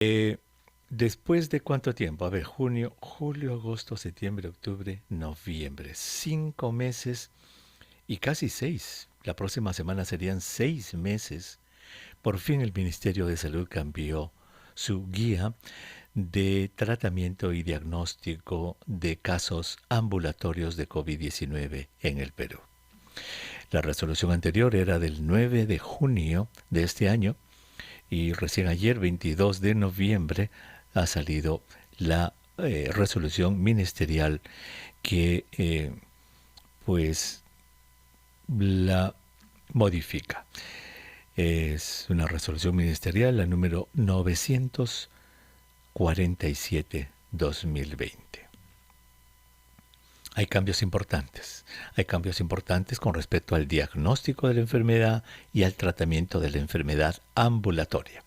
Eh, ¿Después de cuánto tiempo? A ver, junio, julio, agosto, septiembre, octubre, noviembre. 5 meses y casi 6. La próxima semana serían 6 meses. Por fin el Ministerio de Salud cambió su guía de tratamiento y diagnóstico de casos ambulatorios de COVID-19 en el Perú. La resolución anterior era del 9 de junio de este año y recién ayer, 22 de noviembre, ha salido la resolución ministerial que pues la modifica. Es una resolución ministerial, la número 947-2020. Hay cambios importantes. Hay cambios importantes con respecto al diagnóstico de la enfermedad y al tratamiento de la enfermedad ambulatoria.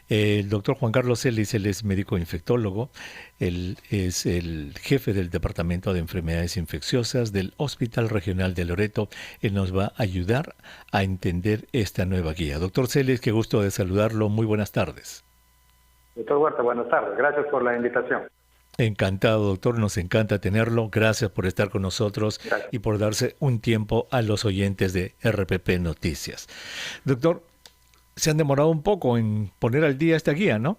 El doctor Juan Carlos Celis, él es médico infectólogo, él es el jefe del Departamento de Enfermedades Infecciosas del Hospital Regional de Loreto. Él nos va a ayudar a entender esta nueva guía. Doctor Celis, qué gusto de saludarlo. Muy buenas tardes. Doctor Huerta, buenas tardes. Gracias por la invitación. Encantado, doctor. Nos encanta tenerlo. Gracias por estar con nosotros Gracias. y por darse un tiempo a los oyentes de RPP Noticias. Doctor, se han demorado un poco en poner al día esta guía, ¿no?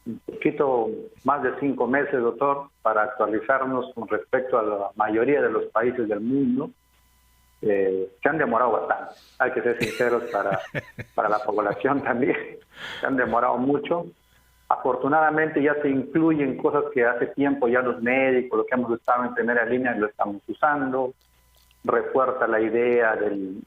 Un poquito más de 5 meses, doctor, para actualizarnos con respecto a la mayoría de los países del mundo. Se han demorado bastante. Hay que ser sinceros para la población también. Se han demorado mucho. Afortunadamente ya se incluyen cosas que hace tiempo ya los médicos, lo que hemos estado en primera línea, lo estamos usando. Refuerza la idea del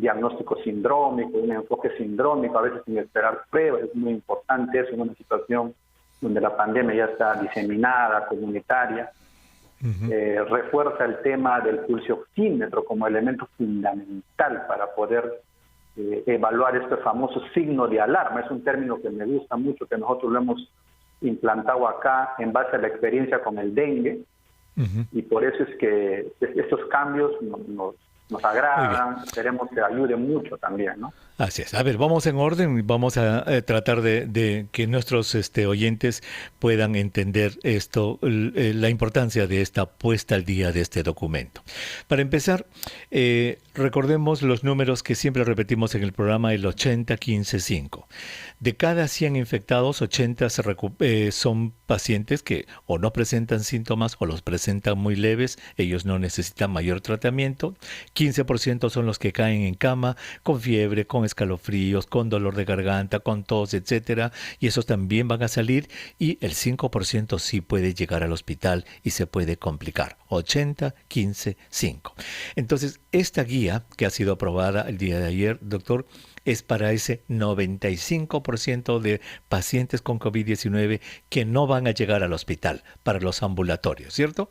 diagnóstico sindrómico, un enfoque sindrómico, a veces sin esperar pruebas. Es muy importante eso en una situación donde la pandemia ya está diseminada, comunitaria. Refuerza el tema del pulsioxímetro como elemento fundamental para poder evaluar este famoso signo de alarma. Es un término que me gusta mucho, que nosotros lo hemos implantado acá en base a la experiencia con el dengue. Y por eso es que estos cambios nos agradan, esperemos que ayude mucho también, ¿no? Así es. A ver, vamos en orden y vamos a tratar de que nuestros oyentes puedan entender esto, la importancia de esta puesta al día de este documento. Para empezar, recordemos los números que siempre repetimos en el programa, el 80-15-5. De cada 100 infectados, 80 son pacientes que o no presentan síntomas o los presentan muy leves, ellos no necesitan mayor tratamiento. 15% son los que caen en cama con fiebre, con escalofríos, con dolor de garganta, con tos, etcétera, y esos también van a salir, y el 5% sí puede llegar al hospital y se puede complicar. 80-15-5. Entonces, esta guía que ha sido aprobada el día de ayer, doctor, es para ese 95% de pacientes con COVID-19 que no van a llegar al hospital, para los ambulatorios, ¿cierto?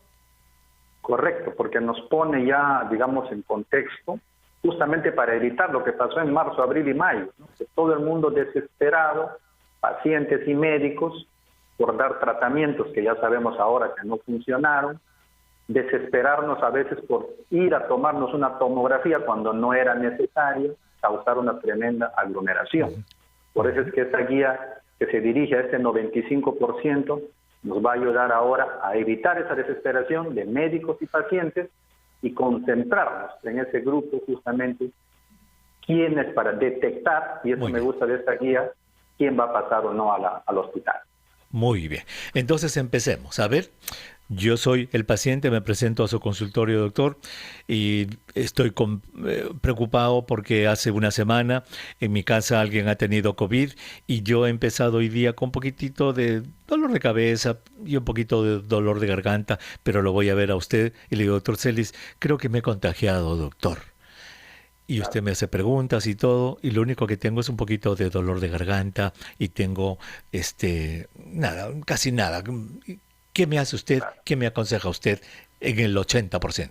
Correcto, porque nos pone ya, digamos, en contexto, justamente para evitar lo que pasó en marzo, abril y mayo, ¿no? Que todo el mundo desesperado, pacientes y médicos, por dar tratamientos que ya sabemos ahora que no funcionaron, desesperarnos a veces por ir a tomarnos una tomografía cuando no era necesario, causar una tremenda aglomeración. Por eso es que esta guía que se dirige a este 95% nos va a ayudar ahora a evitar esa desesperación de médicos y pacientes y concentrarnos en ese grupo justamente, quién es para detectar, y eso me gusta de esta guía, quién va a pasar o no al hospital. Muy bien. Entonces empecemos. A ver, yo soy el paciente, me presento a su consultorio, doctor, y estoy preocupado porque hace una semana en mi casa alguien ha tenido COVID y yo he empezado hoy día con un poquitito de dolor de cabeza y un poquito de dolor de garganta, pero lo voy a ver a usted y le digo, doctor Celis, creo que me he contagiado, doctor. Y usted me hace preguntas y todo, y lo único que tengo es un poquito de dolor de garganta y tengo, nada, casi nada. ¿Qué me hace usted? ¿Qué me aconseja usted en el 80%?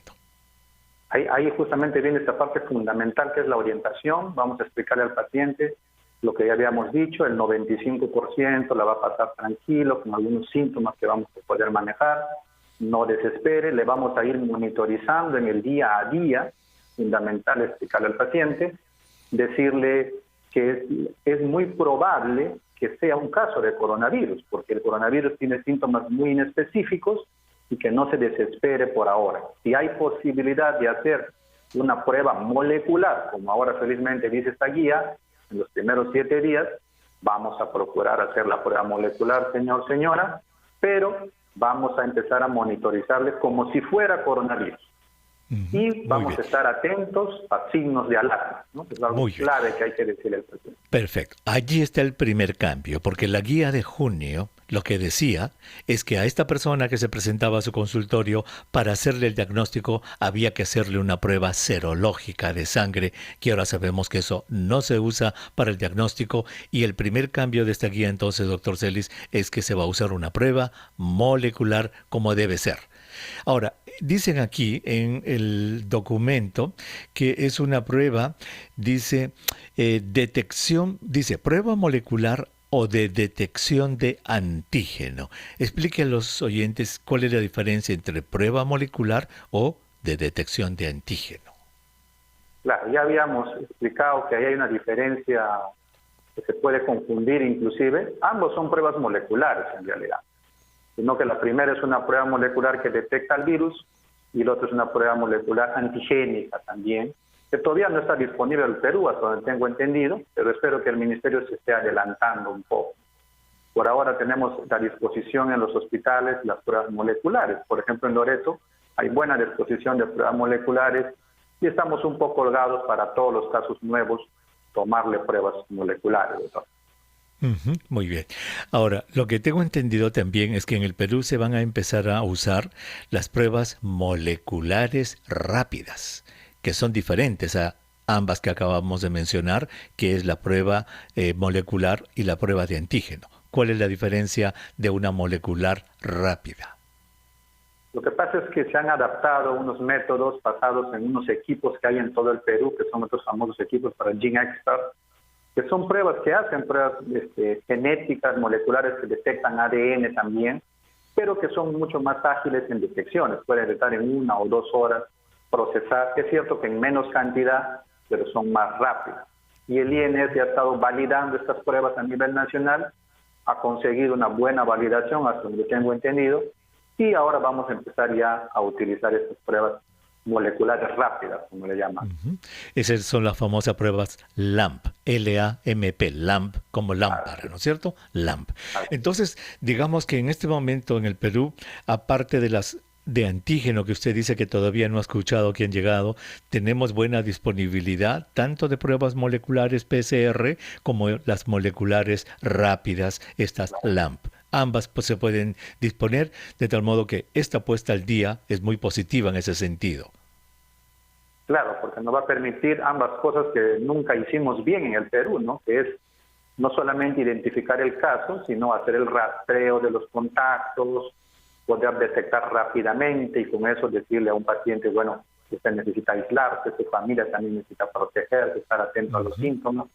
Ahí justamente viene esta parte fundamental que es la orientación. Vamos a explicarle al paciente lo que ya habíamos dicho, el 95% la va a pasar tranquilo, con algunos síntomas que vamos a poder manejar. No desespere, le vamos a ir monitorizando en el día a día. Fundamental explicarle al paciente, decirle que es muy probable que que sea un caso de coronavirus, porque el coronavirus tiene síntomas muy inespecíficos y que no se desespere por ahora. Si hay posibilidad de hacer una prueba molecular, como ahora felizmente dice esta guía, en los primeros 7 días, vamos a procurar hacer la prueba molecular, señor, señora, pero vamos a empezar a monitorizarles como si fuera coronavirus. Y vamos a estar atentos a signos de alarma, ¿no? Es algo clave que hay que decirle al presidente. Perfecto. Allí está el primer cambio, porque la guía de junio lo que decía es que a esta persona que se presentaba a su consultorio para hacerle el diagnóstico había que hacerle una prueba serológica de sangre, que ahora sabemos que eso no se usa para el diagnóstico, y el primer cambio de esta guía entonces, doctor Celis, es que se va a usar una prueba molecular como debe ser. Ahora, dicen aquí en el documento que es una prueba, dice detección, dice prueba molecular o de detección de antígeno. Explique a los oyentes cuál es la diferencia entre prueba molecular o de detección de antígeno. Claro, ya habíamos explicado que ahí hay una diferencia que se puede confundir inclusive. Ambos son pruebas moleculares en realidad, sino que la primera es una prueba molecular que detecta el virus y la otra es una prueba molecular antigénica también, que todavía no está disponible en el Perú, hasta donde tengo entendido, pero espero que el Ministerio se esté adelantando un poco. Por ahora tenemos a disposición en los hospitales las pruebas moleculares. Por ejemplo, en Loreto hay buena disposición de pruebas moleculares y estamos un poco holgados para todos los casos nuevos tomarle pruebas moleculares, doctor. Muy bien. Ahora, lo que tengo entendido también es que en el Perú se van a empezar a usar las pruebas moleculares rápidas, que son diferentes a ambas que acabamos de mencionar, que es la prueba molecular y la prueba de antígeno. ¿Cuál es la diferencia de una molecular rápida? Lo que pasa es que se han adaptado unos métodos basados en unos equipos que hay en todo el Perú, que son nuestros famosos equipos para GeneXpert, que son pruebas que hacen pruebas genéticas, moleculares que detectan ADN también, pero que son mucho más ágiles en detecciones. Pueden estar en 1 o 2 horas procesar. Es cierto que en menos cantidad, pero son más rápidas. Y el INS ya ha estado validando estas pruebas a nivel nacional, ha conseguido una buena validación, hasta donde tengo entendido, y ahora vamos a empezar ya a utilizar estas pruebas moleculares rápidas, como le llaman. Esas son las famosas pruebas LAMP, L-A-M-P, LAMP, como lámpara, ¿no es cierto? LAMP. Entonces, digamos que en este momento en el Perú, aparte de las de antígeno que usted dice que todavía no ha escuchado que han llegado, tenemos buena disponibilidad tanto de pruebas moleculares PCR como las moleculares rápidas, estas LAMP. Ambas pues, se pueden disponer de tal modo que esta puesta al día es muy positiva en ese sentido. Claro, porque nos va a permitir ambas cosas que nunca hicimos bien en el Perú, ¿no? Que es no solamente identificar el caso, sino hacer el rastreo de los contactos, poder detectar rápidamente y con eso decirle a un paciente, bueno, usted necesita aislarse, su familia también necesita protegerse, estar atento a los síntomas,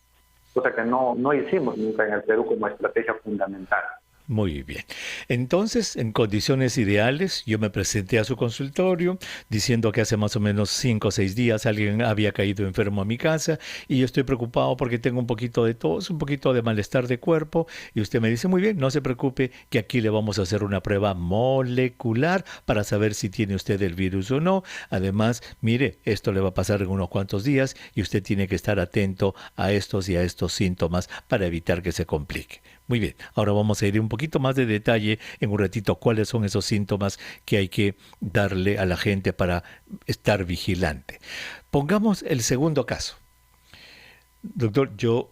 cosa que no hicimos nunca en el Perú como estrategia fundamental. Muy bien. Entonces, en condiciones ideales, yo me presenté a su consultorio diciendo que hace más o menos 5 o 6 días alguien había caído enfermo a mi casa y yo estoy preocupado porque tengo un poquito de tos, un poquito de malestar de cuerpo y usted me dice, muy bien, no se preocupe que aquí le vamos a hacer una prueba molecular para saber si tiene usted el virus o no. Además, mire, esto le va a pasar en unos cuantos días y usted tiene que estar atento a estos y a estos síntomas para evitar que se complique. Muy bien, ahora vamos a ir un poquito más de detalle en un ratito cuáles son esos síntomas que hay que darle a la gente para estar vigilante. Pongamos el segundo caso. Doctor, yo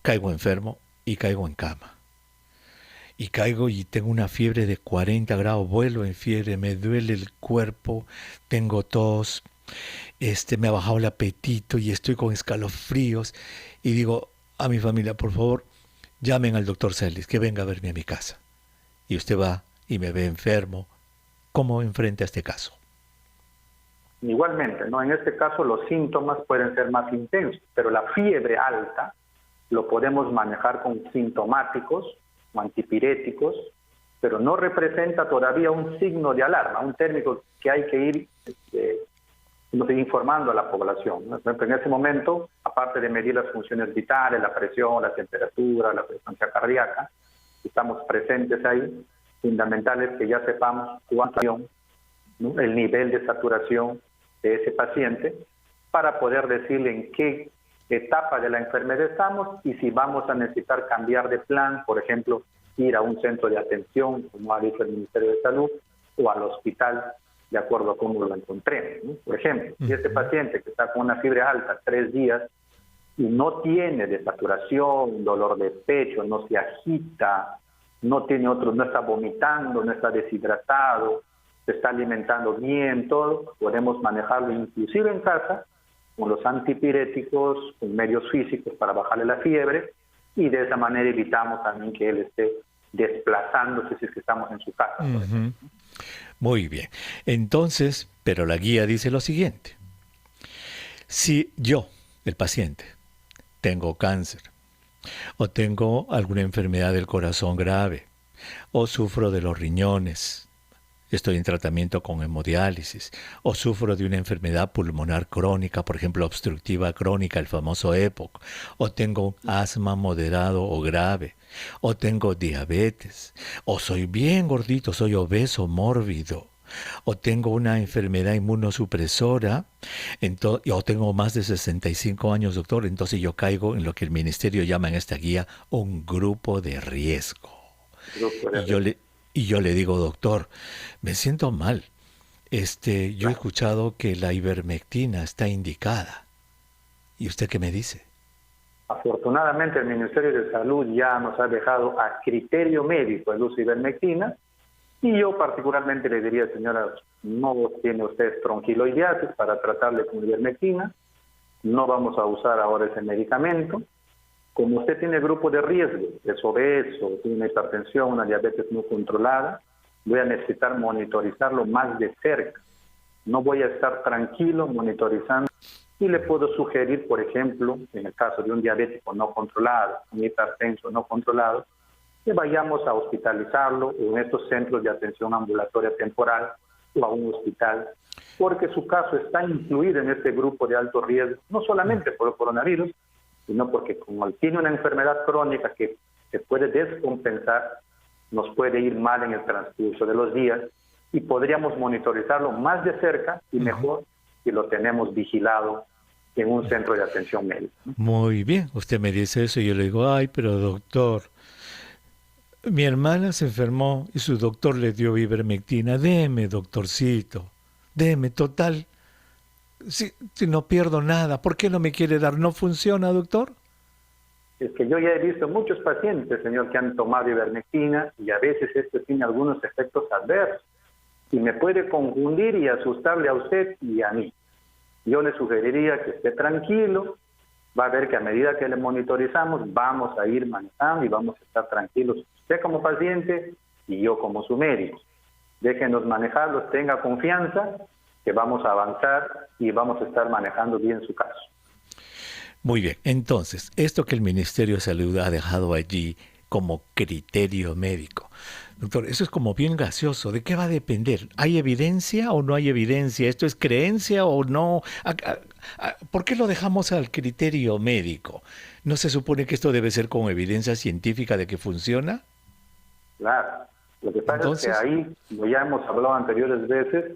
caigo enfermo y caigo en cama. Y caigo y tengo una fiebre de 40 grados, vuelo en fiebre, me duele el cuerpo, tengo tos, me ha bajado el apetito y estoy con escalofríos. Y digo a mi familia, por favor, llamen al doctor Celis, que venga a verme a mi casa. Y usted va y me ve enfermo. ¿Cómo enfrenta este caso? Igualmente, ¿no? En este caso los síntomas pueden ser más intensos, pero la fiebre alta lo podemos manejar con sintomáticos o antipiréticos, pero no representa todavía un signo de alarma, un término que hay que ir informando a la población, ¿no? Por ejemplo, en ese momento, aparte de medir las funciones vitales, la presión, la temperatura, la frecuencia cardíaca, estamos presentes ahí, fundamental es que ya sepamos cuánto, ¿no?, el nivel de saturación de ese paciente para poder decirle en qué etapa de la enfermedad estamos y si vamos a necesitar cambiar de plan, por ejemplo, ir a un centro de atención, como ha dicho el Ministerio de Salud, o al hospital, de acuerdo a cómo lo encontremos, ¿no? Por ejemplo, si este paciente que está con una fiebre alta 3 días y no tiene desaturación, dolor de pecho, no se agita, no tiene otros, no está vomitando, no está deshidratado, se está alimentando bien, todo, podemos manejarlo inclusive en casa, con los antipiréticos, con medios físicos para bajarle la fiebre, y de esa manera evitamos también que él esté desplazándose si es que estamos en su casa. Uh-huh. Muy bien. Entonces, pero la guía dice lo siguiente. Si yo, el paciente, tengo cáncer, o tengo alguna enfermedad del corazón grave, o sufro de los riñones, estoy en tratamiento con hemodiálisis, o sufro de una enfermedad pulmonar crónica, por ejemplo, obstructiva crónica, el famoso EPOC, o tengo asma moderado o grave, o tengo diabetes, o soy bien gordito, soy obeso mórbido, o tengo una enfermedad inmunosupresora, o tengo más de 65 años, doctor, entonces yo caigo en lo que el ministerio llama en esta guía un grupo de riesgo. Y yo le digo, doctor, me siento mal. Yo he escuchado que la ivermectina está indicada. ¿Y usted qué me dice? Afortunadamente el Ministerio de Salud ya nos ha dejado a criterio médico el uso de ivermectina, y yo particularmente le diría, señora, no tiene usted tronquiloidiasis para tratarle con ivermectina, no vamos a usar ahora ese medicamento. Como usted tiene grupo de riesgo, es obeso, tiene una hipertensión, una diabetes no controlada, voy a necesitar monitorizarlo más de cerca. No voy a estar tranquilo monitorizando, y le puedo sugerir, por ejemplo, en el caso de un diabético no controlado, un hipertenso no controlado, que vayamos a hospitalizarlo en estos centros de atención ambulatoria temporal o a un hospital, porque su caso está incluido en este grupo de alto riesgo, no solamente por el coronavirus, sino porque como él tiene una enfermedad crónica que se puede descompensar, nos puede ir mal en el transcurso de los días, y podríamos monitorizarlo más de cerca y mejor si lo tenemos vigilado en un centro de atención médica. Muy bien, usted me dice eso y yo le digo, ay, pero doctor, mi hermana se enfermó y su doctor le dio ivermectina. Deme, doctorcito, deme, total. Si no pierdo nada, ¿por qué no me quiere dar? ¿No funciona, doctor? Es que yo ya he visto muchos pacientes, señor, que han tomado ivermectina y a veces esto tiene algunos efectos adversos y me puede confundir y asustarle a usted y a mí. Yo le sugeriría que esté tranquilo, va a ver que a medida que le monitorizamos vamos a ir manejando y vamos a estar tranquilos, usted como paciente y yo como su médico. Déjenos manejarlos, tenga confianza, que vamos a avanzar y vamos a estar manejando bien su caso. Muy bien, entonces, esto que el Ministerio de Salud ha dejado allí como criterio médico. Doctor, eso es como bien gaseoso. ¿De qué va a depender? ¿Hay evidencia o no hay evidencia? ¿Esto es creencia o no? ¿Por qué lo dejamos al criterio médico? ¿No se supone que esto debe ser con evidencia científica de que funciona? Claro. Lo que pasa es que ahí, como ya hemos hablado anteriores veces,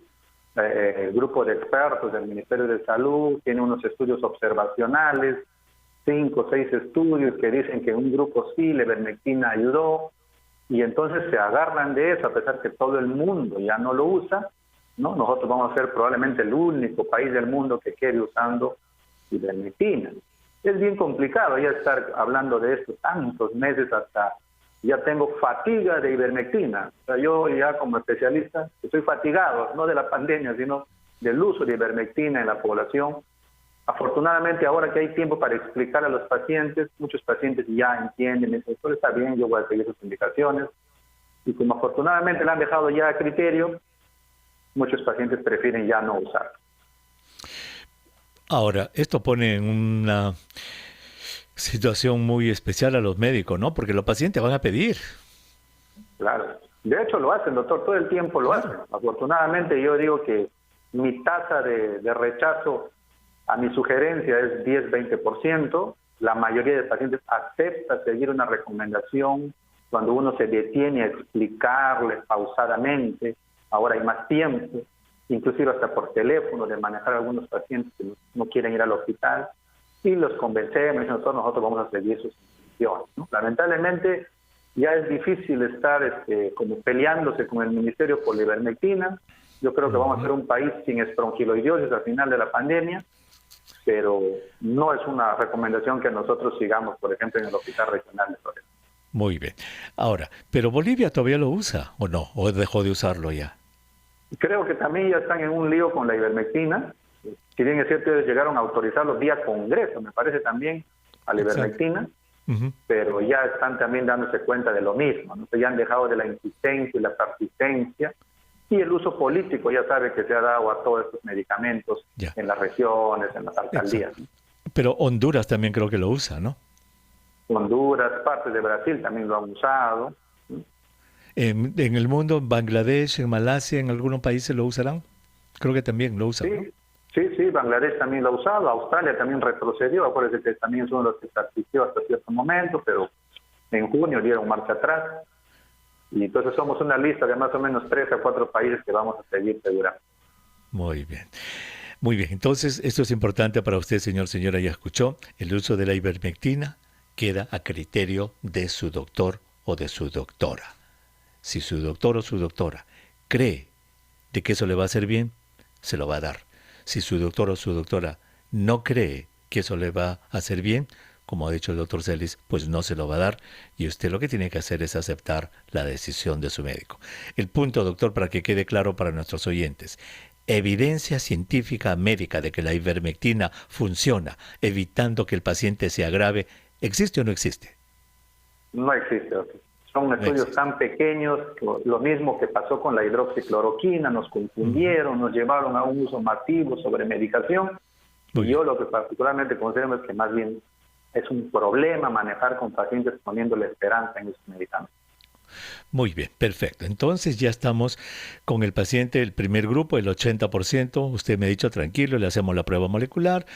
el grupo de expertos del Ministerio de Salud tiene unos estudios observacionales, 5 o 6 estudios que dicen que un grupo sí, la ivermectina ayudó, y entonces se agarran de eso, a pesar que todo el mundo ya no lo usa, ¿no? Nosotros vamos a ser probablemente el único país del mundo que quede usando ivermectina. Es bien complicado ya estar hablando de esto tantos meses, hasta ya tengo fatiga de ivermectina. O sea, yo ya como especialista estoy fatigado, no de la pandemia, sino del uso de ivermectina en la población. Afortunadamente, ahora que hay tiempo para explicar a los pacientes, muchos pacientes ya entienden, dicen, doctor, está bien, yo voy a seguir sus indicaciones. Y como afortunadamente le han dejado ya a criterio, muchos pacientes prefieren ya no usarlo. Ahora, esto pone en una situación muy especial a los médicos, ¿no? Porque los pacientes van a pedir. Claro. De hecho, lo hacen, doctor, todo el tiempo lo hacen. Afortunadamente, yo digo que mi tasa de rechazo a mi sugerencia es 10-20%. La mayoría de pacientes acepta seguir una recomendación cuando uno se detiene a explicarles pausadamente. Ahora hay más tiempo, inclusive hasta por teléfono, de manejar a algunos pacientes que no quieren ir al hospital, y los convencemos y nosotros vamos a seguir sus instrucciones, ¿no? Lamentablemente ya es difícil estar como peleándose con el Ministerio por la ivermectina. Yo creo que vamos a ser un país sin estrongiloidosis al final de la pandemia, pero no es una recomendación que nosotros sigamos, por ejemplo, en el Hospital Regional de Florida. Muy bien. Ahora, ¿pero Bolivia todavía lo usa o no? ¿O dejó de usarlo ya? Creo que también ya están en un lío con la ivermectina. Si bien es cierto, ellos llegaron a autorizarlo vía Congreso, me parece también, a la ivermectina, pero ya están también dándose cuenta de lo mismo, ¿no? Ya han dejado de la insistencia y la persistencia, y el uso político ya sabe que se ha dado a todos estos medicamentos en las regiones, en las alcaldías, ¿no? Pero Honduras también creo que lo usa, ¿no? Honduras, partes de Brasil también lo han usado. En el mundo, en Bangladesh, en Malasia, en algunos países lo usarán. Creo que también lo usan, ¿no? Sí, Bangladesh también lo ha usado, Australia también retrocedió, acuérdense que también es uno de los que se asistió hasta cierto momento, pero en junio dieron marcha atrás, y entonces somos una lista de más o menos 3 a 4 países que vamos a seguir seguramente. Muy bien. Muy bien, entonces esto es importante para usted, señora, ya escuchó, el uso de la ivermectina queda a criterio de su doctor o de su doctora. Si su doctor o su doctora cree de que eso le va a hacer bien, se lo va a dar. Si su doctor o su doctora no cree que eso le va a hacer bien, como ha dicho el doctor Celis, pues no se lo va a dar, y usted lo que tiene que hacer es aceptar la decisión de su médico. El punto, doctor, para que quede claro para nuestros oyentes: evidencia científica médica de que la ivermectina funciona, evitando que el paciente se agrave, ¿existe o no existe? No existe, doctor. Son estudios tan pequeños, lo mismo que pasó con la hidroxicloroquina, nos confundieron, nos llevaron a un uso masivo sobre medicación. Y yo lo que particularmente considero es que más bien es un problema manejar con pacientes poniéndole esperanza en esos medicamentos. Muy bien, perfecto. Entonces ya estamos con el paciente, el primer grupo, el 80%. Usted me ha dicho, tranquilo, le hacemos la prueba molecular,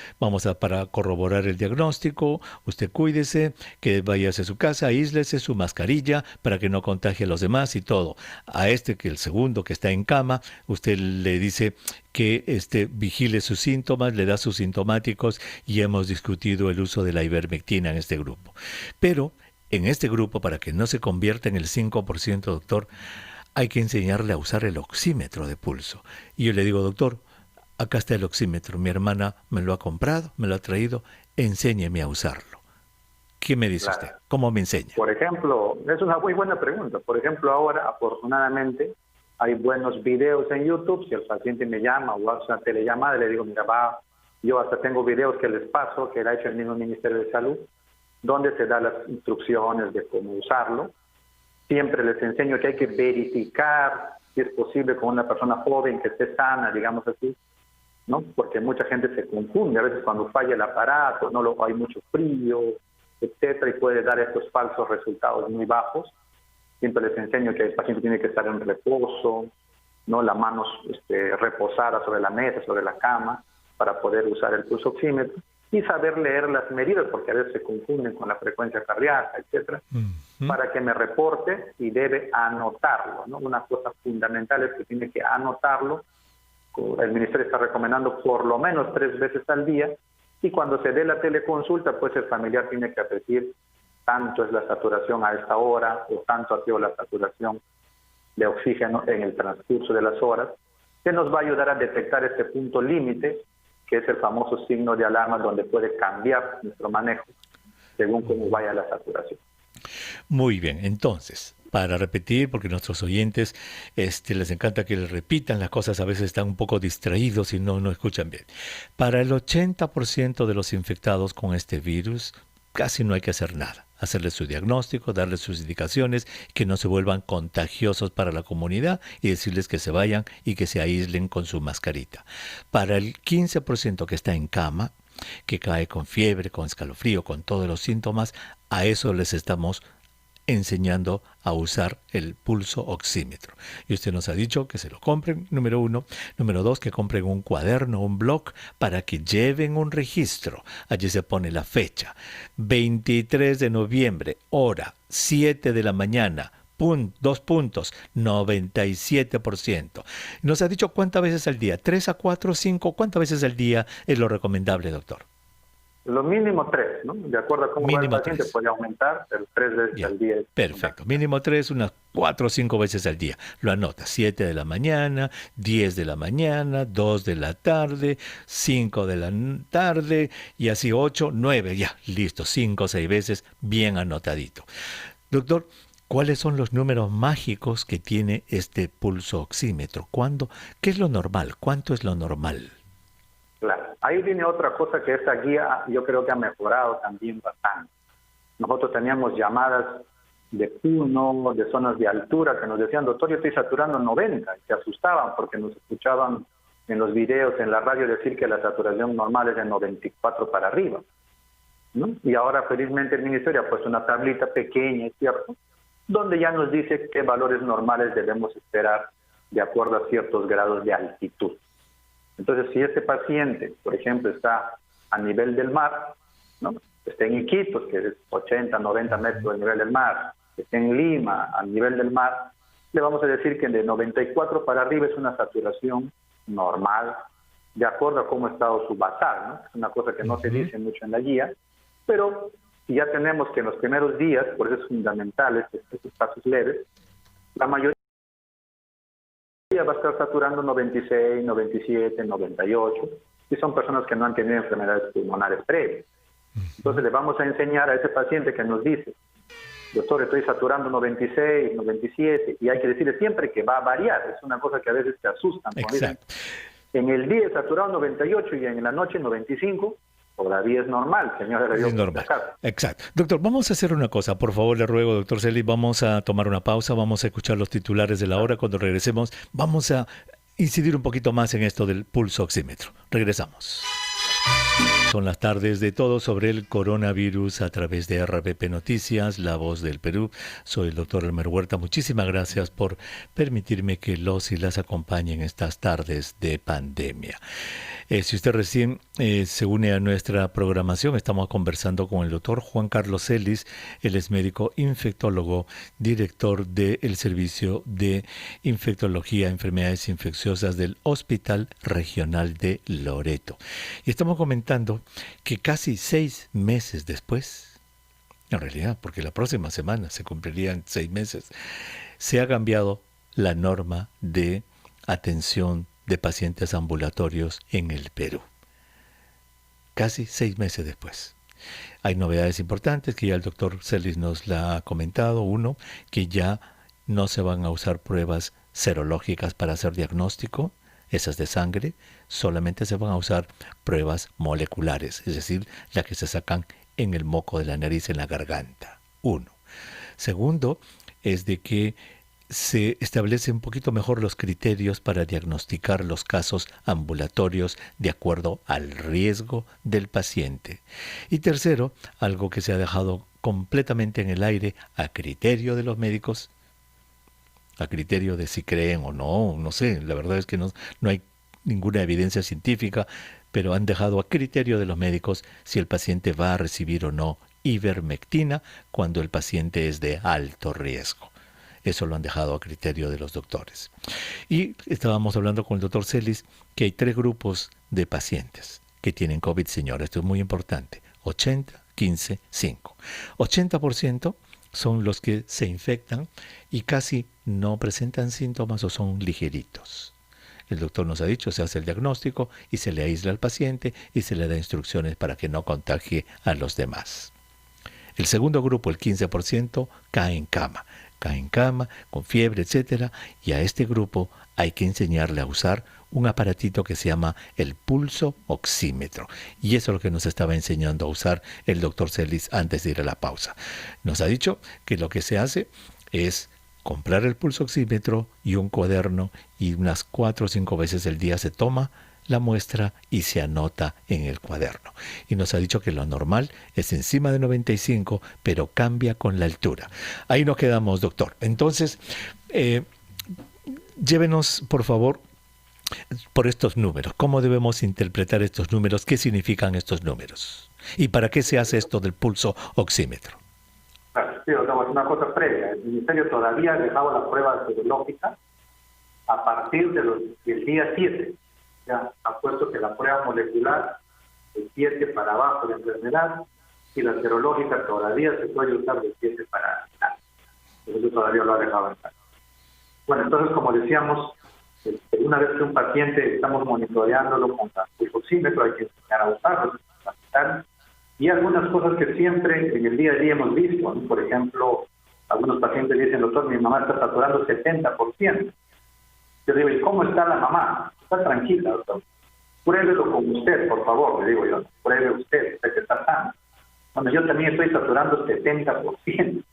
para corroborar el diagnóstico. Usted cuídese, que vaya a su casa, aíslese, su mascarilla para que no contagie a los demás y todo. A que el segundo que está en cama, usted le dice que vigile sus síntomas, le da sus sintomáticos, y hemos discutido el uso de la ivermectina en este grupo. Pero en este grupo, para que no se convierta en el 5%, doctor, hay que enseñarle a usar el oxímetro de pulso. Y yo le digo, doctor, acá está el oxímetro, mi hermana me lo ha comprado, me lo ha traído, enséñeme a usarlo. ¿Qué me dice usted? ¿Cómo me enseña? Por ejemplo, es una muy buena pregunta. Por ejemplo, ahora, afortunadamente, hay buenos videos en YouTube. Si el paciente me llama o hace una telellamada, le digo, mira, yo hasta tengo videos que les paso, que ha hecho el mismo Ministerio de Salud, donde se da las instrucciones de cómo usarlo. Siempre les enseño que hay que verificar si es posible con una persona joven que esté sana, digamos así, ¿no? Porque mucha gente se confunde, a veces cuando falla el aparato, hay mucho frío, etcétera, y puede dar estos falsos resultados muy bajos. Siempre les enseño que el paciente tiene que estar en reposo, ¿no? Las manos reposadas sobre la mesa, sobre la cama, para poder usar el pulso oxímetro. Y saber leer las medidas, porque a veces se confunden con la frecuencia cardíaca, etcétera, para que me reporte, y debe anotarlo, ¿no? Una cosa fundamental es que tiene que anotarlo. El Ministerio está recomendando por lo menos 3 veces al día, y cuando se dé la teleconsulta, pues el familiar tiene que decir tanto es la saturación a esta hora, o tanto ha sido la saturación de oxígeno en el transcurso de las horas, que nos va a ayudar a detectar este punto límite, que es el famoso signo de alarma, donde puede cambiar nuestro manejo según cómo vaya la saturación. Muy bien, entonces, para repetir, porque nuestros oyentes les encanta que les repitan las cosas, a veces están un poco distraídos y no escuchan bien. Para el 80% de los infectados con este virus, casi no hay que hacer nada. Hacerles su diagnóstico, darles sus indicaciones, que no se vuelvan contagiosos para la comunidad, y decirles que se vayan y que se aíslen con su mascarita. Para el 15% que está en cama, que cae con fiebre, con escalofrío, con todos los síntomas, a eso les estamos enseñando a usar el pulso oxímetro. Y usted nos ha dicho que se lo compren, número 1. Número 2, que compren un cuaderno, un blog, para que lleven un registro. Allí se pone la fecha. 23 de noviembre, hora 7 de la mañana. 2 puntos, 97%. Nos ha dicho cuántas veces al día, 3 a 4, 5, ¿cuántas veces al día es lo recomendable, doctor? Lo mínimo 3, ¿no? De acuerdo a cómo va el paciente, puede aumentar, pero 3 veces al día. Perfecto. Mínimo 3, unas 4 o 5 veces al día. Lo anota. 7 de la mañana, 10 de la mañana, 2 de la tarde, 5 de la tarde, y así 8, 9, ya, listo. 5 o 6 veces, bien anotadito. Doctor, ¿cuáles son los números mágicos que tiene este pulso oxímetro? ¿Qué es lo normal? ¿Cuánto es lo normal? Claro, ahí viene otra cosa que esta guía yo creo que ha mejorado también bastante. Nosotros teníamos llamadas de Puno, de zonas de altura, que nos decían, doctor, yo estoy saturando 90, y se asustaban porque nos escuchaban en los videos, en la radio, decir que la saturación normal es de 94 para arriba, ¿no? Y ahora felizmente el Ministerio ha puesto una tablita pequeña, es cierto, donde ya nos dice qué valores normales debemos esperar de acuerdo a ciertos grados de altitud. Entonces, si este paciente, por ejemplo, está a nivel del mar, ¿no? Está en Iquitos, que es 80, 90 metros del nivel del mar, está en Lima, a nivel del mar, le vamos a decir que de 94 para arriba es una saturación normal, de acuerdo a cómo ha estado su basal, ¿no? Es una cosa que no se dice mucho en la guía, pero si ya tenemos que en los primeros días, por eso es fundamental estos pasos leves, la mayoría va a estar saturando 96, 97, 98, y son personas que no han tenido enfermedades pulmonares previas. Entonces le vamos a enseñar a ese paciente que nos dice, doctor, estoy saturando 96, 97, y hay que decirle siempre que va a variar. Es una cosa que a veces te asustan. Exacto. En el día he saturado 98 y en la noche 95, todavía es normal, señora. Es normal. Exacto. Doctor, vamos a hacer una cosa, por favor, le ruego, doctor Celis, vamos a tomar una pausa, vamos a escuchar los titulares de la hora. Cuando regresemos, vamos a incidir un poquito más en esto del pulso oxímetro. Regresamos. Son las tardes de todo sobre el coronavirus a través de RPP Noticias, La Voz del Perú. Soy el doctor Elmer Huerta. Muchísimas gracias por permitirme que los y las acompañen estas tardes de pandemia. Si usted recién se une a nuestra programación, estamos conversando con el doctor Juan Carlos Celis. Él es médico infectólogo, director del Servicio de Infectología e Enfermedades Infecciosas del Hospital Regional de Loreto. Y estamos comentando que casi 6 meses después, en realidad, porque la próxima semana se cumplirían 6 meses, se ha cambiado la norma de atención de pacientes ambulatorios en el Perú. Casi 6 meses después. Hay novedades importantes que ya el doctor Celis nos la ha comentado. Uno, que ya no se van a usar pruebas serológicas para hacer diagnóstico, esas de sangre, solamente se van a usar pruebas moleculares, es decir, las que se sacan en el moco de la nariz, en la garganta. Uno. Segundo, es de que se establecen un poquito mejor los criterios para diagnosticar los casos ambulatorios de acuerdo al riesgo del paciente. Y tercero, algo que se ha dejado completamente en el aire a criterio de los médicos, a criterio de si creen o no, no sé, la verdad es que no hay ninguna evidencia científica, pero han dejado a criterio de los médicos si el paciente va a recibir o no ivermectina cuando el paciente es de alto riesgo. Eso lo han dejado a criterio de los doctores. Y estábamos hablando con el doctor Celis que hay 3 grupos de pacientes que tienen COVID, señor. Esto es muy importante. 80, 15, 5. 80% son los que se infectan y casi no presentan síntomas o son ligeritos. El doctor nos ha dicho, se hace el diagnóstico y se le aísla al paciente y se le da instrucciones para que no contagie a los demás. El segundo grupo, el 15%, cae en cama con fiebre, etcétera, y a este grupo hay que enseñarle a usar un aparatito que se llama el pulso oxímetro. Y eso es lo que nos estaba enseñando a usar el doctor Celis antes de ir a la pausa. Nos ha dicho que lo que se hace es comprar el pulso oxímetro y un cuaderno, y unas 4 o 5 veces al día se toma la muestra y se anota en el cuaderno. Y nos ha dicho que lo normal es encima de 95, pero cambia con la altura. Ahí nos quedamos, doctor. Entonces, llévenos, por favor, por estos números. ¿Cómo debemos interpretar estos números? ¿Qué significan estos números? ¿Y para qué se hace esto del pulso oxímetro? Sí, es una cosa previa. El Ministerio todavía ha dejado la prueba serológica a partir del día 7. Ya ha puesto que la prueba molecular de 7 para abajo de enfermedad y la serológica todavía se puede usar de 7 para adelante. Eso todavía lo ha dejado en casa. Bueno, entonces, como decíamos, una vez que un paciente estamos monitoreándolo con el oxímetro, hay que enseñar a usarlo, y algunas cosas que siempre en el día a día hemos visto, ¿no? Por ejemplo, algunos pacientes dicen, doctor, mi mamá está saturando 70%. Yo digo, ¿y cómo está la mamá? Está tranquila, doctor. Pruébelo con usted, por favor, le digo yo. Pruebe usted que está sano. Bueno, yo también estoy saturando 70%.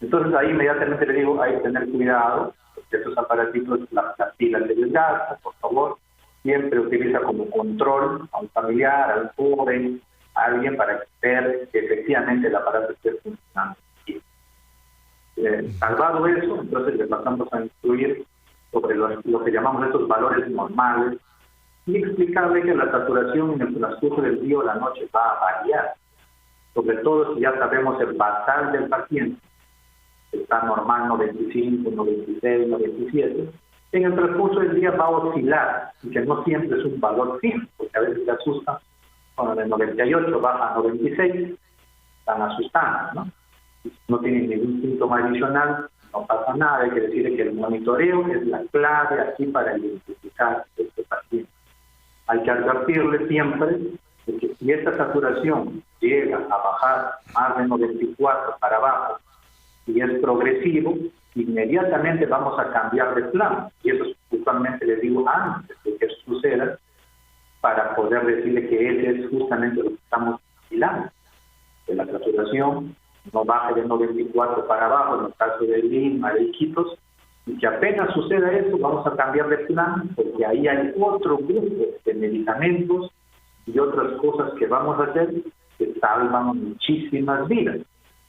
Entonces ahí inmediatamente le digo, hay que tener cuidado, porque esos aparatitos, la pila se desgasta, por favor. Siempre utiliza como control a un familiar, a un joven, a alguien para ver que efectivamente el aparato esté funcionando. Salvado eso, entonces le pasamos a instruir sobre lo que llamamos estos valores normales y explicarle que la saturación en el transcurso del día o la noche va a variar. Sobre todo si ya sabemos el basal del paciente, está normal 95, 96, 97. En el transcurso del día va a oscilar y que no siempre es un valor fijo, porque a veces se asusta cuando de 98 baja a 96, están asustando, ¿no? No tienen ningún síntoma adicional, no pasa nada. Hay que decirle que el monitoreo es la clave aquí para identificar este paciente. Hay que advertirle siempre de que si esta saturación llega a bajar más de 94 para abajo y es progresivo, inmediatamente vamos a cambiar de plan. Y eso justamente les digo antes de que eso suceda, para poder decirle que ese es justamente lo que estamos vigilando. Que la saturación no baje de 94 para abajo, en el caso de Lima, de Iquitos, y que apenas suceda eso, vamos a cambiar de plan, porque ahí hay otro grupo de medicamentos y otras cosas que vamos a hacer que salvan muchísimas vidas.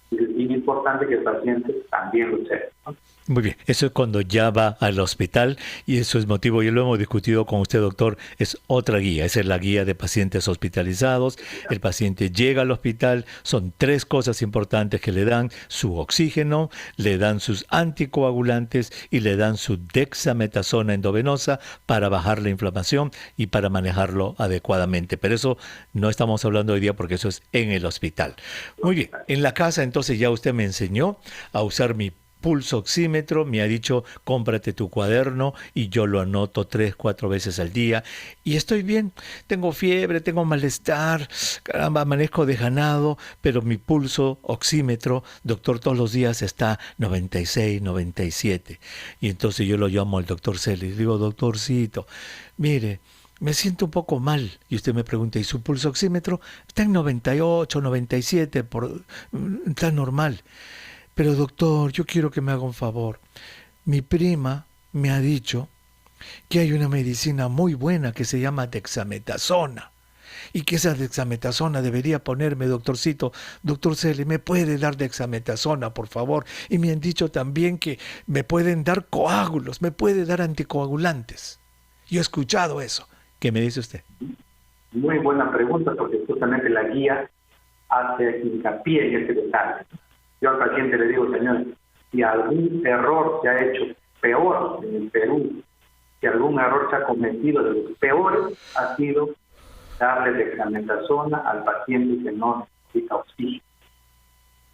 Y es bien importante que el paciente también lo sepa, ¿no? Muy bien, eso es cuando ya va al hospital y eso es motivo, y lo hemos discutido con usted, doctor, es otra guía, esa es la guía de pacientes hospitalizados. El paciente llega al hospital, son 3 cosas importantes que le dan: su oxígeno, le dan sus anticoagulantes y le dan su dexametasona endovenosa para bajar la inflamación y para manejarlo adecuadamente. Pero eso no estamos hablando hoy día porque eso es en el hospital. Muy bien, en la casa entonces ya usted me enseñó a usar mi pulso oxímetro, me ha dicho, cómprate tu cuaderno y yo lo anoto 3, 4 veces al día y estoy bien. Tengo fiebre, tengo malestar, caramba, amanezco desganado, pero mi pulso oxímetro, doctor, todos los días está 96, 97. Y entonces yo lo llamo al doctor Celi y digo, doctorcito, mire, me siento un poco mal. Y usted me pregunta, ¿y su pulso oxímetro? Está en 98, 97, está normal. Pero doctor, yo quiero que me haga un favor. Mi prima me ha dicho que hay una medicina muy buena que se llama dexametasona y que esa dexametasona debería ponerme, doctorcito. Doctor Celi, ¿me puede dar dexametasona, por favor? Y me han dicho también que me pueden dar coágulos, me puede dar anticoagulantes. Yo he escuchado eso. ¿Qué me dice usted? Muy buena pregunta, porque justamente la guía hace hincapié en este detalle. Yo al paciente le digo, señor, si algún error se ha hecho peor en el Perú, si algún error se ha cometido de los peores, ha sido darle dexametasona al paciente que no necesita oxígeno.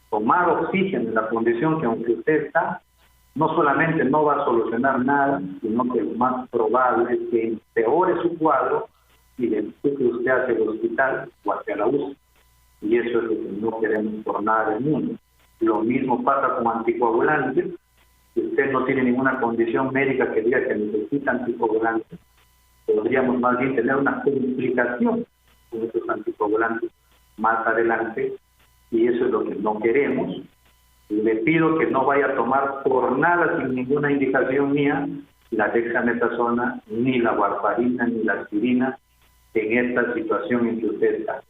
Tomar oxígeno en la condición que aunque usted está, no solamente no va a solucionar nada, sino que lo más probable es que empeore su cuadro y le empuje usted hacia el hospital o hacia la UCI. Y eso es lo que no queremos por nada del mundo. Lo mismo pasa con anticoagulantes. Si usted no tiene ninguna condición médica que diga que necesita anticoagulantes, podríamos más bien tener una complicación con esos anticoagulantes más adelante, y eso es lo que no queremos. Le pido que no vaya a tomar por nada, sin ninguna indicación mía, la dexametasona, ni la warfarina, ni la aspirina en esta situación en que usted está.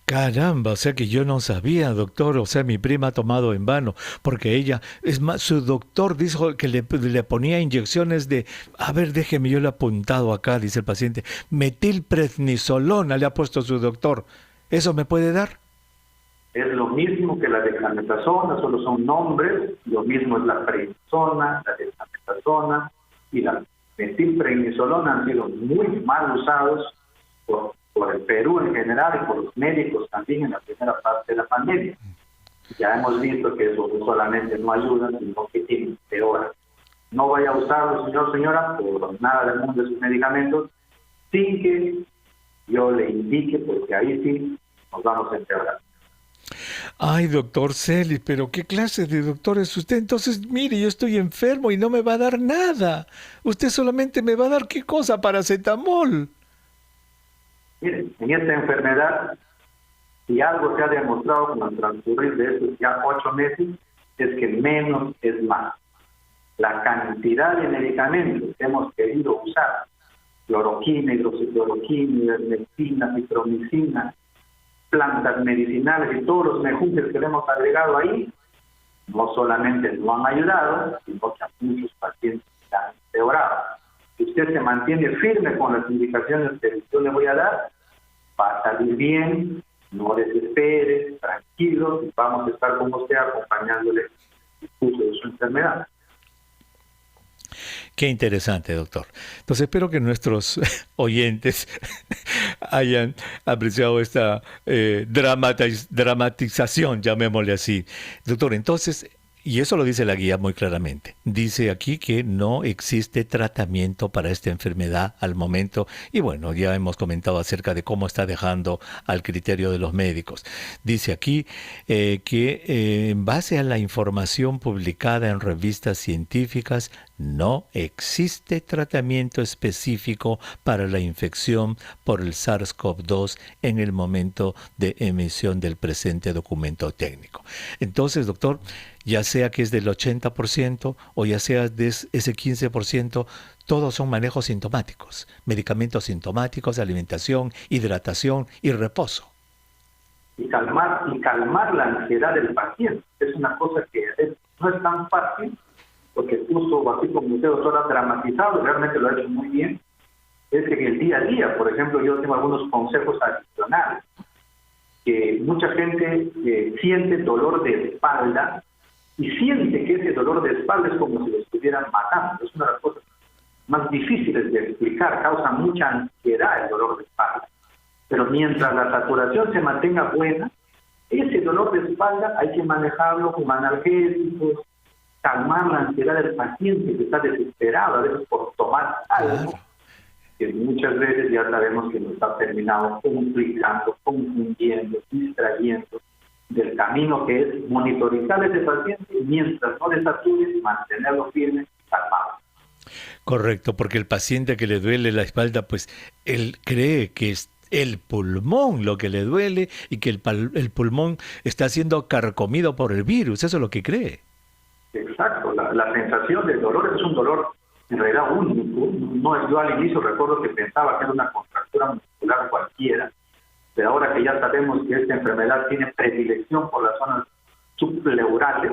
Caramba, o sea que yo no sabía, doctor, o sea, mi prima ha tomado en vano, porque ella, es más, su doctor dijo que le ponía inyecciones de, a ver, déjeme, yo le he apuntado acá, dice el paciente, metilprednisolona le ha puesto su doctor. ¿Eso me puede dar? Es lo mismo que la dexametasona, solo son nombres, lo mismo es la prednisona, la dexametasona y la metilprednisolona han sido muy mal usados por el Perú en general y por los médicos también en la primera parte de la pandemia. Ya hemos visto que eso no solamente no ayuda, sino que empeora. No vaya a usarlo, señor, señora, por nada del mundo de sus medicamentos, sin que yo le indique, porque ahí sí nos vamos a empeorar. Ay, doctor Celis, pero ¿qué clase de doctor es usted? Entonces, mire, yo estoy enfermo y no me va a dar nada. Usted solamente me va a dar, ¿qué cosa? Paracetamol. Miren, en esta enfermedad, si algo se ha demostrado con el transcurrir de estos ya 8 meses, es que menos es más. La cantidad de medicamentos que hemos querido usar, cloroquina, hidroxicloroquina, ivermectina, citromicina, plantas medicinales y todos los mejunjes que le hemos agregado ahí, no solamente no han ayudado, sino que a muchos pacientes se han empeorado. Si usted se mantiene firme con las indicaciones que yo le voy a dar, va a salir bien, no desespere, tranquilo, y vamos a estar con usted acompañándole en el curso de su enfermedad. Qué interesante, doctor. Entonces espero que nuestros oyentes hayan apreciado esta dramatización, llamémosle así. Doctor, entonces, y eso lo dice la guía muy claramente, dice aquí que no existe tratamiento para esta enfermedad al momento, y bueno, ya hemos comentado acerca de cómo está dejando al criterio de los médicos. Dice aquí que en base a la información publicada en revistas científicas, no existe tratamiento específico para la infección por el SARS-CoV-2 en el momento de emisión del presente documento técnico. Entonces, doctor, ya sea que es del 80% o ya sea de ese 15%, todos son manejos sintomáticos, medicamentos sintomáticos, alimentación, hidratación y reposo. Y calmar la ansiedad del paciente. Es una cosa que no es tan fácil, porque puso, así como usted, doctor, ha dramatizado, realmente lo ha hecho muy bien, es que en el día a día, por ejemplo, yo tengo algunos consejos adicionales, que mucha gente siente dolor de espalda y siente que ese dolor de espalda es como si lo estuvieran matando. Es una de las cosas más difíciles de explicar, causa mucha ansiedad el dolor de espalda. Pero mientras la saturación se mantenga buena, ese dolor de espalda hay que manejarlo con analgésicos, calmar la ansiedad del paciente que está desesperado a veces por tomar algo, que muchas veces ya sabemos que nos está terminado complicando, confundiendo, distrayendo del camino que es monitorizar a ese paciente y mientras no desature, mantenerlo firme y calmado. Correcto, porque el paciente que le duele la espalda, pues él cree que es el pulmón lo que le duele y que el pulmón está siendo carcomido por el virus, eso es lo que cree. Exacto, la sensación del dolor es un dolor en realidad único. No, yo al inicio recuerdo que pensaba que era una contractura muscular cualquiera, pero ahora que ya sabemos que esta enfermedad tiene predilección por las zonas subpleurales,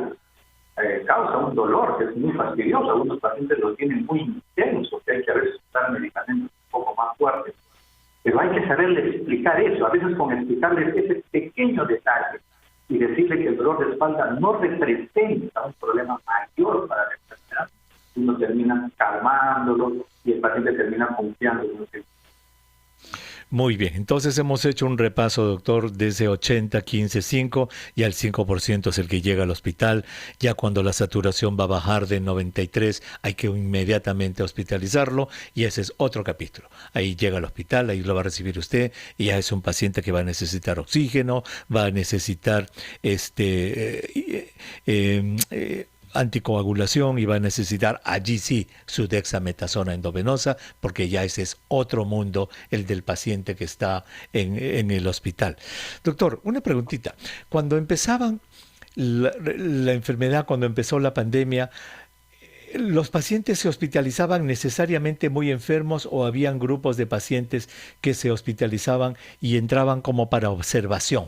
causa un dolor que es muy fastidioso. Algunos pacientes lo tienen muy intenso, que hay que a veces usar medicamentos un poco más fuertes, pero hay que saberle explicar eso, a veces con explicarles ese pequeño detalle y decirle que el dolor de espalda no representa un problema mayor para la enfermedad, uno termina calmándolo y el paciente termina confiando en lo que... Muy bien, entonces hemos hecho un repaso, doctor, desde 80, 15, 5 y al 5% es el que llega al hospital. Ya cuando la saturación va a bajar de 93 hay que inmediatamente hospitalizarlo y ese es otro capítulo. Ahí llega al hospital, ahí lo va a recibir usted y ya es un paciente que va a necesitar oxígeno, va a necesitar anticoagulación y va a necesitar allí sí su dexametasona endovenosa, porque ya ese es otro mundo, el del paciente que está en el hospital. Doctor, una preguntita. Cuando empezaban la enfermedad, cuando empezó la pandemia, ¿Los pacientes se hospitalizaban necesariamente muy enfermos o habían grupos de pacientes que se hospitalizaban y entraban como para observación?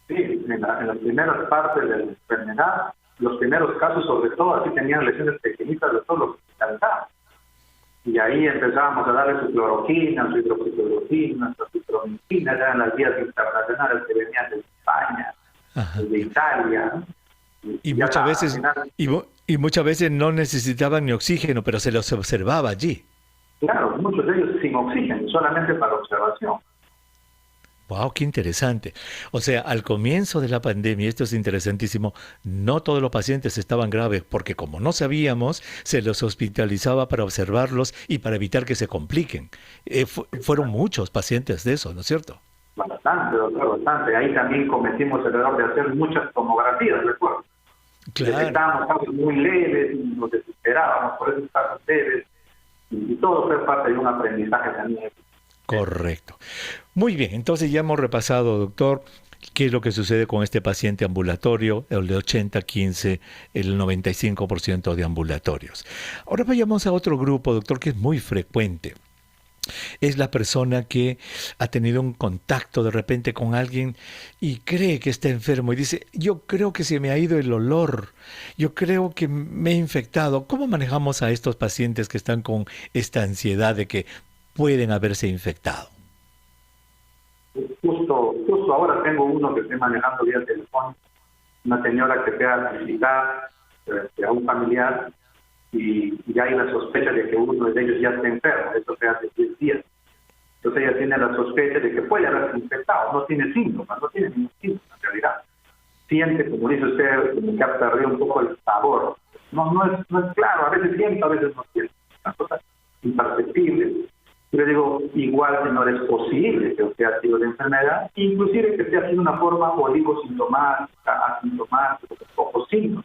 Sí, en las primeras partes de la enfermedad, los primeros casos sobre todo, así tenían lesiones pequeñitas de todos los hospitalizados. Y ahí empezábamos a darle su cloroquina, su hidroxicloroquina, su citromicina, eran las guías internacionales que venían de España, Ajá. de Italia, ¿no? Y ya muchas veces, al final, y muchas veces no necesitaban ni oxígeno, pero se los observaba allí. claro, muchos de ellos sin oxígeno, solamente para observación. Wow, qué interesante. O sea, al comienzo de la pandemia, esto es interesantísimo, no todos los pacientes estaban graves porque como no sabíamos, se los hospitalizaba para observarlos y para evitar que se compliquen. Fueron muchos pacientes de eso, ¿no es cierto? Bastante, doctor, bastante. Ahí también cometimos el error de hacer muchas tomografías, recuerdo. Claro. Detectábamos casos muy leves, y nos desesperábamos por esos casos leves, y todo fue parte de un aprendizaje también. Correcto. Muy bien, entonces ya hemos repasado, doctor, qué es lo que sucede con este paciente ambulatorio, el de 80-15, el 95% de ambulatorios. Ahora vayamos a otro grupo, doctor, que es muy frecuente. Es la persona que ha tenido un contacto de repente con alguien y cree que está enfermo y dice, yo creo que se me ha ido el olor, yo creo que me he infectado. ¿Cómo manejamos a estos pacientes que están con esta ansiedad de que pueden haberse infectado? Justo ahora tengo uno que estoy manejando vía telefónica, una señora que fue a visitar a un familiar y ya hay la sospecha de que uno de ellos ya está enfermo, eso fue hace 10 días. Entonces ella tiene la sospecha de que puede haberse infectado, no tiene síntomas, no tiene ningún síntoma en realidad. Siente, como dice usted, que ha perdido un poco el sabor. No es claro, a veces siente, a veces no siente. Una cosa imperceptible. Yo le digo, igual que no es posible que usted ha sido de enfermedad, inclusive que usted ha sido una forma oligosintomática, asintomática, con pocos signos.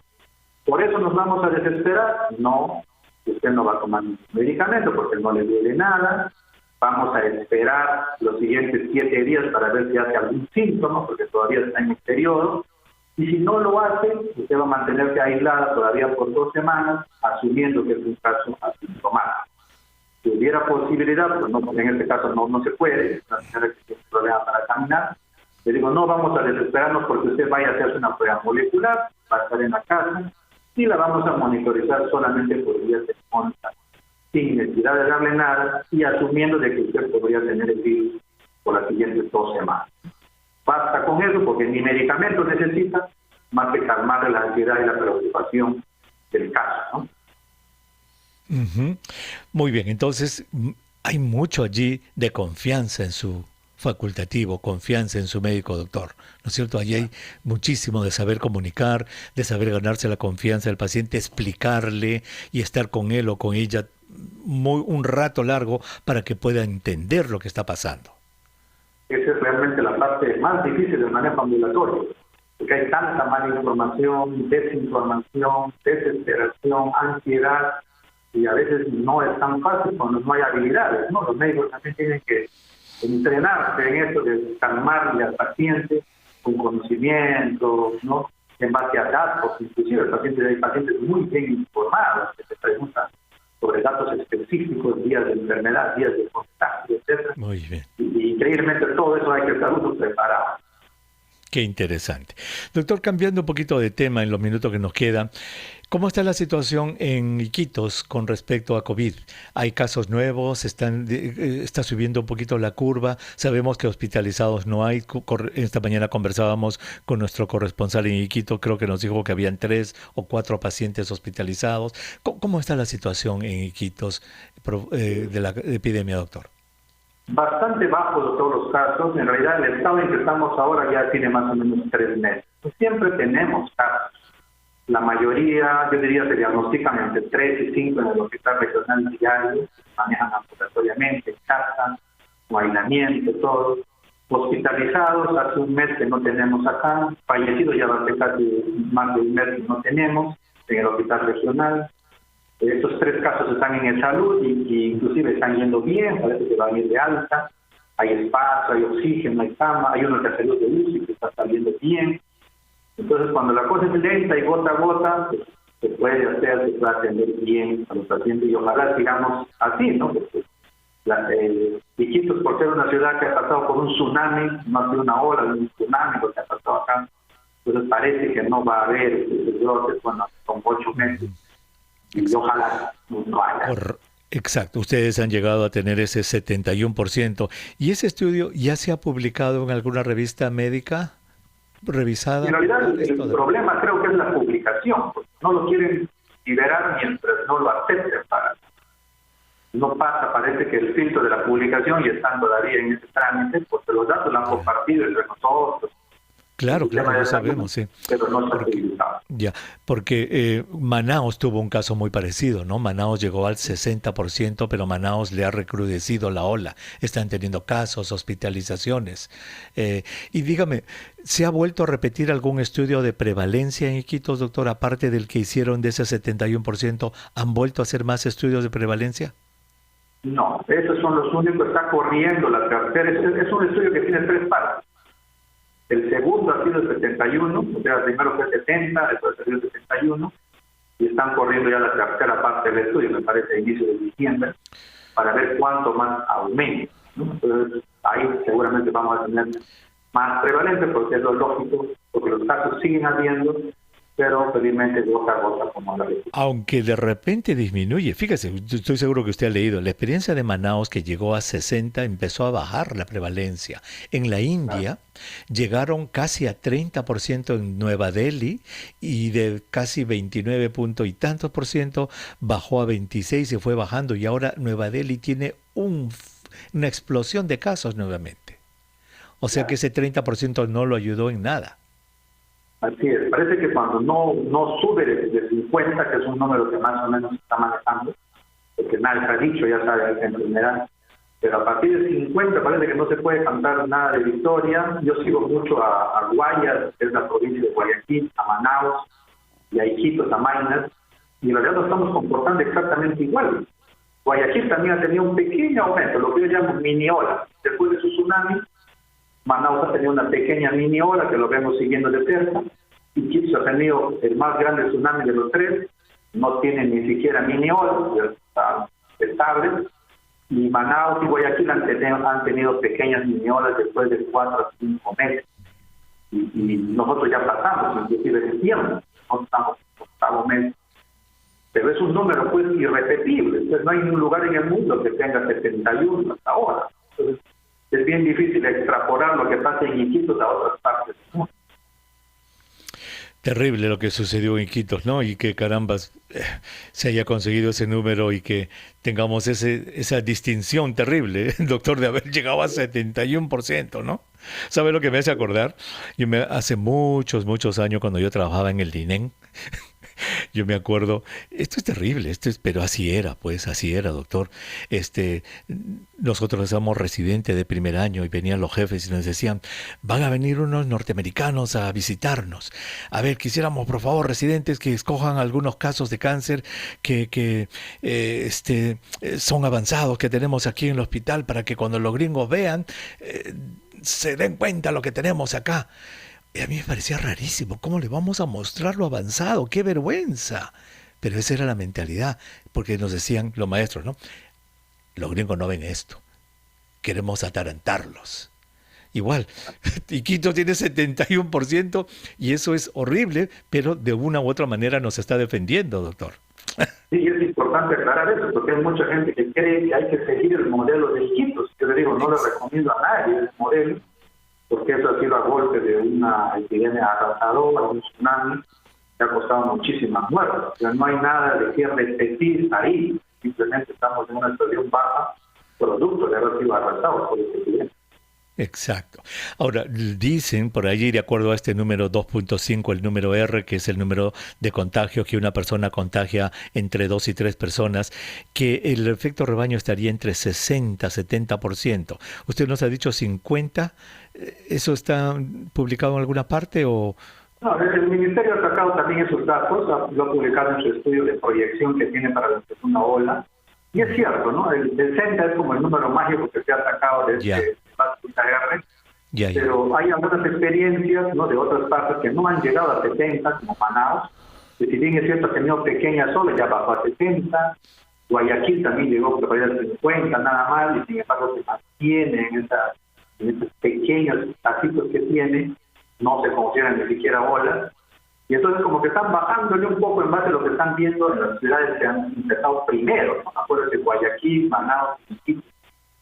¿Por eso nos vamos a desesperar? No, usted no va a tomar ningún medicamento porque no le duele nada. Vamos a esperar los siguientes 7 días para ver si hace algún síntoma, porque todavía está en el periodo. Y si no lo hace, usted va a mantenerse aislada todavía por 2 semanas, asumiendo que es un caso asintomático. Si hubiera posibilidad, pues no, en este caso no se puede, es una señora que tiene problema para caminar, le digo, no vamos a desesperarnos porque usted vaya a hacerse una prueba molecular, va a estar en la casa, y la vamos a monitorizar solamente por vía telefónica, sin necesidad de darle nada, y asumiendo de que usted podría tener el virus por las siguientes 2 semanas. Basta con eso, porque ni medicamento necesita, más que calmar la ansiedad y la preocupación del caso, ¿no? Uh-huh. Muy bien, entonces hay mucho allí de confianza en su facultativo, confianza en su médico doctor, ¿no es cierto? Allí hay muchísimo de saber comunicar, de saber ganarse la confianza del paciente, explicarle y estar con él o con ella un rato largo para que pueda entender lo que está pasando. Esa es realmente la parte más difícil del manejo ambulatorio, porque hay tanta mala información, desinformación, desesperación, ansiedad, y a veces no es tan fácil cuando no hay habilidades, ¿no? Los médicos también tienen que entrenarse en esto de calmarle al paciente con conocimiento, ¿no? En base a datos, inclusive hay pacientes muy bien informados que te preguntan sobre datos específicos, días de enfermedad, días de contagio, etc. Muy bien. Y increíblemente todo eso hay que estar uno preparado. Qué interesante. Doctor, cambiando un poquito de tema en los minutos que nos quedan, ¿cómo está la situación en Iquitos con respecto a COVID? ¿Hay casos nuevos? ¿Está subiendo un poquito la curva? Sabemos que hospitalizados no hay. Esta mañana conversábamos con nuestro corresponsal en Iquitos, creo que nos dijo que habían 3 o 4 pacientes hospitalizados. ¿Cómo está la situación en Iquitos de la epidemia, doctor? Bastante bajos todos los casos. En realidad el estado en que estamos ahora ya tiene más o menos 3 meses. Siempre tenemos casos. La mayoría, yo diría, se diagnostican entre 3 y 5 en el hospital regional diario, se manejan ambulatoriamente, en casa, con aislamiento, todo. Hospitalizados, hace un mes que no tenemos acá. Fallecidos ya va a ser casi más de un mes que no tenemos en el hospital regional. Estos 3 casos están en el salud y inclusive están yendo bien, parece que van a ir de alta, hay espacio, hay oxígeno, hay cama, hay uno que salió de UCI que está saliendo bien. Entonces cuando la cosa es lenta y gota a gota, pues, se puede hacer, se puede atender bien a los pacientes y ojalá sigamos así, ¿no? Porque Iquitos, por ser una ciudad que ha pasado por un tsunami, no ha sido una ola de un tsunami lo que ha pasado acá, entonces parece que no va a haber brotes, bueno, con 8 meses, y ojalá no haya. Exacto, ustedes han llegado a tener ese 71%. ¿Y ese estudio ya se ha publicado en alguna revista médica revisada? En realidad el problema creo que es la publicación, porque no lo quieren liberar mientras no lo acepten. No pasa, parece que el filtro de la publicación y están todavía en ese trámite, porque los datos lo han compartido entre nosotros. Claro, lo sabemos, sí. Pero no se ha utilizado. Ya, porque Manaos tuvo un caso muy parecido, ¿no? Manaos llegó al 60%, pero Manaos le ha recrudecido la ola. Están teniendo casos, hospitalizaciones. Y dígame, ¿se ha vuelto a repetir algún estudio de prevalencia en Iquitos, doctor? Aparte del que hicieron de ese 71%, ¿han vuelto a hacer más estudios de prevalencia? No, esos son los únicos. Está corriendo la tercera. Es un estudio que tiene 3 partes. El segundo ha sido el 71, o sea, primero fue 70, después salió el 71, y están corriendo ya la tercera parte del estudio, me parece, a inicio de diciembre, para ver cuánto más aumenta, ¿no? Entonces, ahí seguramente vamos a tener más prevalente, porque es lo lógico, porque los casos siguen habiendo, pero felizmente gota a gota como la vez. Aunque de repente disminuye, fíjese, estoy seguro que usted ha leído, la experiencia de Manaos que llegó a 60 empezó a bajar la prevalencia. En la India llegaron casi a 30% en Nueva Delhi y de casi 29 punto y tantos por ciento bajó a 26 y fue bajando y ahora Nueva Delhi tiene una explosión de casos nuevamente. O sea que ese 30% no lo ayudó en nada. Así es, parece que cuando no sube de 50, que es un número que más o menos se está manejando, porque nadie ha dicho, ya sabe, esa enfermedad, pero a partir de 50 parece que no se puede cantar nada de victoria. Yo sigo mucho a Guayas, que es la provincia de Guayaquil, a Manaos, y a Iquitos, a Maynas, y en realidad nos estamos comportando exactamente igual. Guayaquil también ha tenido un pequeño aumento, lo que yo llamo mini ola. Después de su tsunami, Manaus ha tenido una pequeña mini ola que lo vemos siguiendo de cerca. Iquitos ha tenido el más grande tsunami de los 3, no tiene ni siquiera mini ola, está estable. Y Manaus y Guayaquil han tenido pequeñas mini olas después de 4 a 5 meses. Y nosotros ya pasamos, inclusive ese tiempo, nosotros estamos en el 8º mes. Pero es un número pues irrepetible. Entonces, no hay ningún lugar en el mundo que tenga 71 hasta ahora. Entonces, es bien difícil extrapolar lo que pasa en Iquitos a otras partes del mundo. Terrible lo que sucedió en Iquitos, ¿no? Y que carambas se haya conseguido ese número y que tengamos esa distinción terrible, doctor, de haber llegado a 71%, ¿no? ¿Sabe lo que me hace acordar? Hace muchos años cuando yo trabajaba en el DINEN, yo me acuerdo, esto es terrible, pero así era, doctor. Nosotros éramos residentes de primer año y venían los jefes y nos decían, van a venir unos norteamericanos a visitarnos. A ver, quisiéramos, por favor, residentes que escojan algunos casos de cáncer que son avanzados, que tenemos aquí en el hospital, para que cuando los gringos vean, se den cuenta lo que tenemos acá. Y a mí me parecía rarísimo. ¿Cómo le vamos a mostrar lo avanzado? ¡Qué vergüenza! Pero esa era la mentalidad, porque nos decían los maestros, ¿no? Los gringos no ven esto. Queremos atarantarlos. Igual, Iquitos tiene 71% y eso es horrible, pero de una u otra manera nos está defendiendo, doctor. Sí, es importante aclarar eso, porque hay mucha gente que cree que hay que seguir el modelo de Iquitos. Yo le digo, no le recomiendo a nadie el modelo, porque eso ha sido a golpe de una epidemia arrasadora, un tsunami, que ha costado muchísimas muertes. O sea, no hay nada de que repetir ahí, simplemente estamos en una situación baja, producto de haber sido arrasados por esta epidemia. Exacto. Ahora, dicen por allí, de acuerdo a este número 2.5, el número R, que es el número de contagio que una persona contagia entre 2 y 3 personas, que el efecto rebaño estaría entre 60 y 70%. ¿Usted nos ha dicho 50? ¿Eso está publicado en alguna parte o...? No, el Ministerio ha sacado también esos datos, lo ha publicado en su estudio de proyección que tiene para la segunda ola. Y es cierto, ¿no? El 60 es como el número mágico que se ha sacado de este R. Pero hay algunas experiencias, ¿no?, de otras partes que no han llegado a 70, como Manaus, Si bien es cierto, ha tenido pequeñas olas, ya bajó a 70. Guayaquil también llegó por ahí a 50, nada más, y sin embargo se mantiene en esos pequeños tacitos que tiene, no se consideran ni siquiera olas. Y entonces como que están bajándole un poco en base a lo que están viendo en las ciudades que han empezado primero, ¿no? Acuérdense, Guayaquil, Manaus, Iquitos,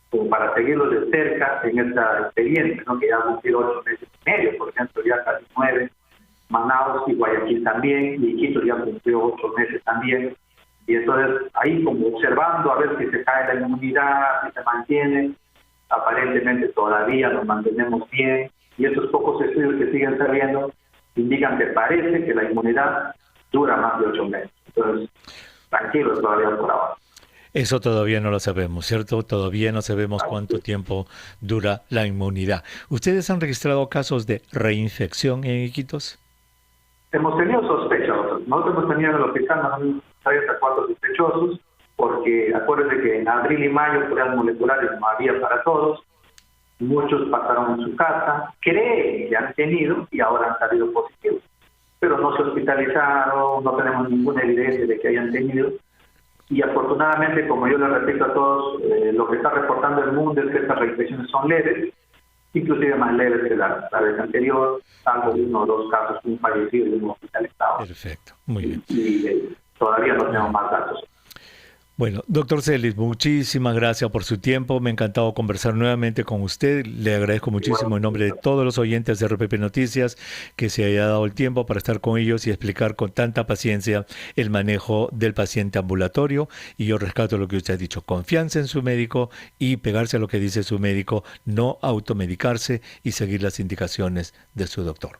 como para seguirlos de cerca en esta experiencia, ¿no? Que ya han cumplido 8 meses y medio, por ejemplo, ya casi 9. Manaus y Guayaquil también, y Iquitos ya cumplió 8 meses también. Y entonces ahí como observando a ver si se cae la inmunidad, si se mantiene, aparentemente todavía nos mantenemos bien, y estos pocos estudios que siguen saliendo indican que parece que la inmunidad dura más de 8 meses. Entonces, tranquilos todavía por ahora. Eso todavía no lo sabemos, ¿cierto? Todavía no sabemos cuánto tiempo dura la inmunidad. ¿Ustedes han registrado casos de reinfección en Iquitos? Hemos tenido sospechas. Nosotros hemos tenido en el hospital 3 a 4 sospechosos, porque acuérdense que en abril y mayo pruebas moleculares no había para todos. Muchos pasaron en su casa, creen que han tenido y ahora han salido positivos. Pero no se hospitalizaron, no tenemos ninguna evidencia de que hayan tenido. Y afortunadamente, como yo le repito a todos, lo que está reportando el mundo es que estas reinfecciones son leves, inclusive más leves que la vez anterior, salvo 1 o 2 casos, un fallecido y un hospitalizado. Perfecto, muy bien. Y todavía no tenemos más datos. Bueno, doctor Celis, muchísimas gracias por su tiempo. Me ha encantado conversar nuevamente con usted. Le agradezco muchísimo en nombre de todos los oyentes de RPP Noticias que se haya dado el tiempo para estar con ellos y explicar con tanta paciencia el manejo del paciente ambulatorio. Y yo rescato lo que usted ha dicho, confianza en su médico y pegarse a lo que dice su médico, no automedicarse y seguir las indicaciones de su doctor.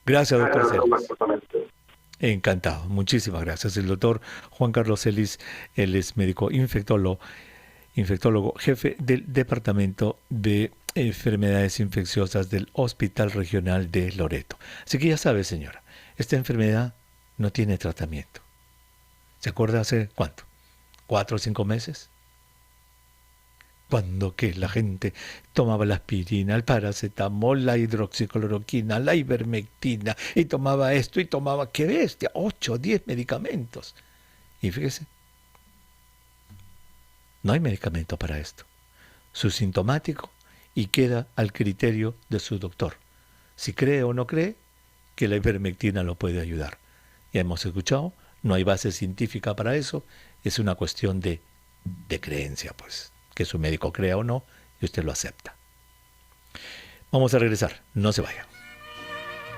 Gracias, doctor Celis. Encantado, muchísimas gracias. El doctor Juan Carlos Celis, él es médico infectólogo, jefe del Departamento de Enfermedades Infecciosas del Hospital Regional de Loreto. Así que ya sabe, señora, esta enfermedad no tiene tratamiento. ¿Se acuerda hace cuánto? 4 o 5 meses. Cuando que la gente tomaba la aspirina, el paracetamol, la hidroxicloroquina, la ivermectina, y tomaba esto y tomaba, qué bestia, 8 o 10 medicamentos. Y fíjese, no hay medicamento para esto. Su sintomático y queda al criterio de su doctor. Si cree o no cree que la ivermectina lo puede ayudar. Ya hemos escuchado, no hay base científica para eso, es una cuestión de creencia, pues. Que su médico crea o no, y usted lo acepta. Vamos a regresar, no se vaya.